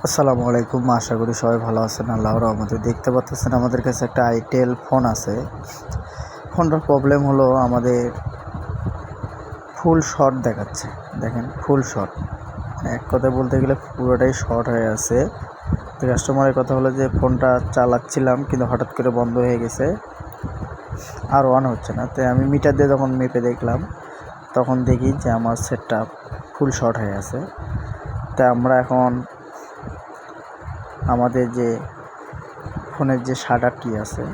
আসসালামু আলাইকুম। আশা করি সবাই ভালো আছেন। আল্লাহর রহমতে দেখতে পাচ্ছেন আমাদের কাছে একটা আইটেল ফোন আছে। ফোনটার প্রবলেম হলো আমাদের ফুল শর্ট দেখাচ্ছে। দেখেন ফুল শর্ট, এক কথায় বলতে গেলে পুরোটাই শর্ট হয়ে আছে। তো কাস্টমারের কথা হলো যে ফোনটা চালাচ্ছিলাম কিন্তু হঠাৎ করে বন্ধ হয়ে গেছে, আর অন হচ্ছে না। তো আমি মিটার দিয়ে যখন মেপে দেখলাম তখন দেখি যে আমার সেটটা ফুল শর্ট হয়ে আছে। তা আমরা এখন আমাদের যে ফোনের যে শাটারটি আছে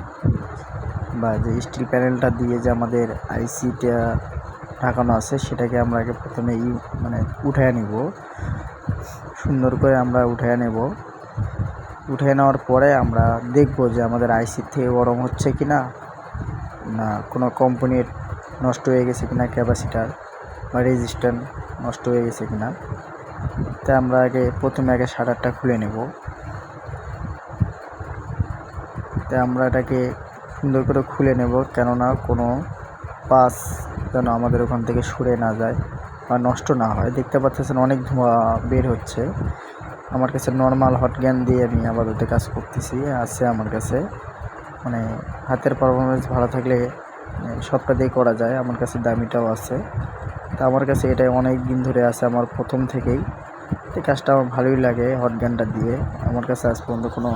বা যে স্টিল প্যানেলটা দিয়ে যে আমাদের আইসিটা ঢাকানো আছে, সেটাকে আমরা আগে প্রথমে উঠায় নিব। সুন্দর করে আমরা উঠায় নেব। উঠিয়ে নেওয়ার পরে আমরা দেখব যে আমাদের আইসি থেকে গরম হচ্ছে কি না, না কোনো কম্পোনেন্ট নষ্ট হয়ে গেছে কিনা, ক্যাপাসিটার বা রেজিস্ট্যান্স নষ্ট হয়ে গেছে কিনা। তাই আমরা প্রথমে শাটারটা খুলে নেব। তাই আমরা এটাকে সুন্দর করে খুলে নেব, কেননা কোনো পাস যেন আমাদের ওখান থেকে সরে না যায় বা নষ্ট না হয়। দেখতে পাচ্ছেন অনেক ধোঁয়া বের হচ্ছে। আমার কাছে নর্মাল হট গ্যান দিয়ে আমি আপাতত কাজ করতেছি। আছে আমার কাছে, হাতের পারফরমেন্স ভালো থাকলে সবটা দিয়ে করা যায়। আমার কাছে দামিটাও আছে। তা আমার কাছে এটাই অনেক দিন ধরে আছে, আমার প্রথম থেকেই। এই কাজটা আমার ভালোই লাগে হট গ্যানটা দিয়ে। আমার কাছে আজ পর্যন্ত কোনো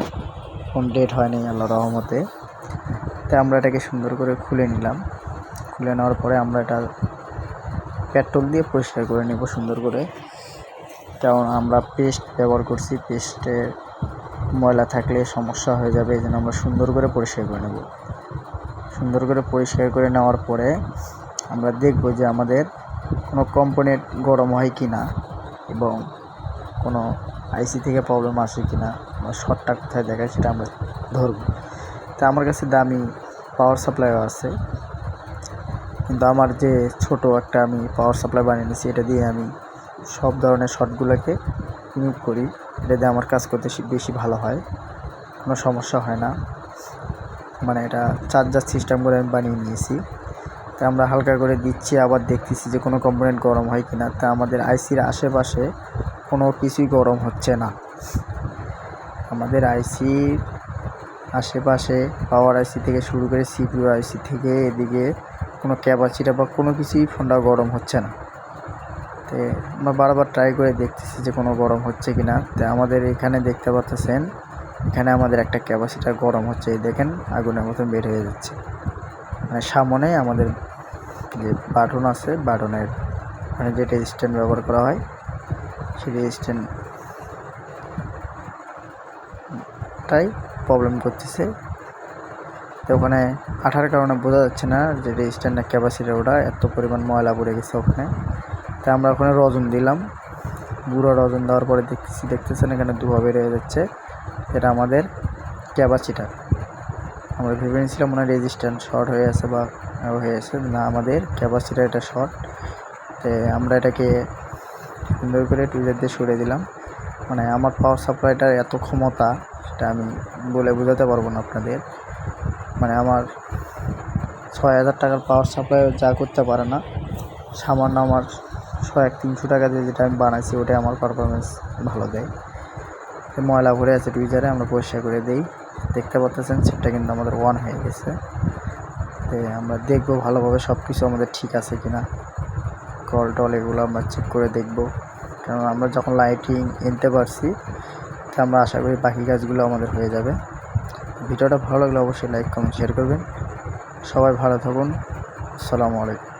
ডেট হয়নি আল্লাহর রহমতে। তাই আমরা এটাকে সুন্দর করে খুলে নিলাম। খুলে নেওয়ার পরে আমরা এটা পেট্রোল দিয়ে পরিষ্কার করে নেব সুন্দর করে, কারণ আমরা পেস্ট ব্যবহার করছি। পেস্টে ময়লা থাকলে সমস্যা হয়ে যাবে, এই জন্য আমরা সুন্দর করে পরিষ্কার করে নেব। সুন্দর করে পরিষ্কার করে নেওয়ার পরে আমরা দেখব যে আমাদের কোনো কম্পোনেন্ট গরম হয় কি না এবং কোনো আইসি থেকে প্রবলেম আসে কি না বা শর্টটা কোথায় দেখায় সেটা আমরা ধরব। তা আমার কাছে দামি পাওয়ার সাপ্লাইও আছে, কিন্তু আমার যে ছোট একটা আমি পাওয়ার সাপ্লাই বানিয়ে নিয়েছি, এটা দিয়ে আমি সব ধরনের শর্টগুলোকে রিমুভ করি। এটা দিয়ে আমার কাজ করতে বেশি ভালো হয়, কোনো সমস্যা হয় না। এটা চার্জার সিস্টেম করে আমি বানিয়ে নিয়েছি। তা আমরা হালকা করে দিচ্ছি, আবার দেখতেছি যে কোনো কম্পোনেন্ট গরম হয় কিনা। তা আমাদের আইসির আশেপাশে কোনো কিছুই গরম হচ্ছে না। আমাদের আইসির আশেপাশে পাওয়ার আইসি থেকে শুরু করে সিপিইউ আইসি থেকে এদিকে কোনো ক্যাপাসিটার বা কোনো কিছুই ফোনটা গরম হচ্ছে না। তো আমরা বারবার ট্রাই করে দেখতেছি যে কোনো গরম হচ্ছে কি না। তো আমাদের এখানে দেখতে পাচ্ছেন, এখানে আমাদের একটা ক্যাপাসিটার গরম হচ্ছে। এই দেখেন আগুনের মতন বের হয়ে যাচ্ছে। সামনে আমাদের যে বাটন আছে, বাটনের যে রেজিস্ট্যান্স ব্যবহার করা হয়, সেই রেজিস্ট্যান্সটাই প্রবলেম করতেছে। তো ওখানে আঠার কারণে বোঝা যাচ্ছে না যে রেজিস্ট্যান্স না ক্যাপাসিটার, ওটা এত পরিমাণ ময়লা পড়ে গেছে ওখানে। তাই আমরা ওখানে রজন দিলাম। গুঁড়ো রজন দেওয়ার পরে দেখতেছেন এখানে ধোঁয়া বের হয়ে যাচ্ছে। এটা আমাদের ক্যাপাসিটার। আমরা ভেবে নিয়েছিলাম মনে হয় রেজিস্ট্যান্স শর্ট হয়ে আছে বা হয়ে আছে, না আমাদের ক্যাপাসিটার এটা শর্ট। তো আমরা এটাকে সুন্দর করে টুইজার দিয়ে সরিয়ে দিলাম। আমার পাওয়ার সাপ্লাইটার এত ক্ষমতা সেটা আমি বলে বোঝাতে পারবো না আপনাদের। আমার ৬,০০০ টাকার পাওয়ার সাপ্লাই যা করতে পারে না, সামান্য আমার 100-300 টাকা দিয়ে যেটা আমি বানাইছি ওটাই আমার পারফরমেন্স ভালো দেয়। ময়লা ভরে আছে টুইজারে, আমরা পরিষ্কার করে দিই। দেখতে পাচ্ছেন সেটটা কিন্তু আমাদের অন হয়ে গেছে। তো আমরা দেখবো ভালোভাবে সব কিছু আমাদের ঠিক আছে কিনা, কল টল এগুলো আমরা চেক করে দেখব। কারণ আমরা যখন লাইটিং এনতে পারছি, তো আমরা আশা করি বাকি কাজগুলো আমাদের হয়ে যাবে। ভিডিওটা ভালো লাগলে অবশ্যই লাইক কমেন্ট শেয়ার করবেন। সবাই ভালো থাকুন। আসসালামু আলাইকুম।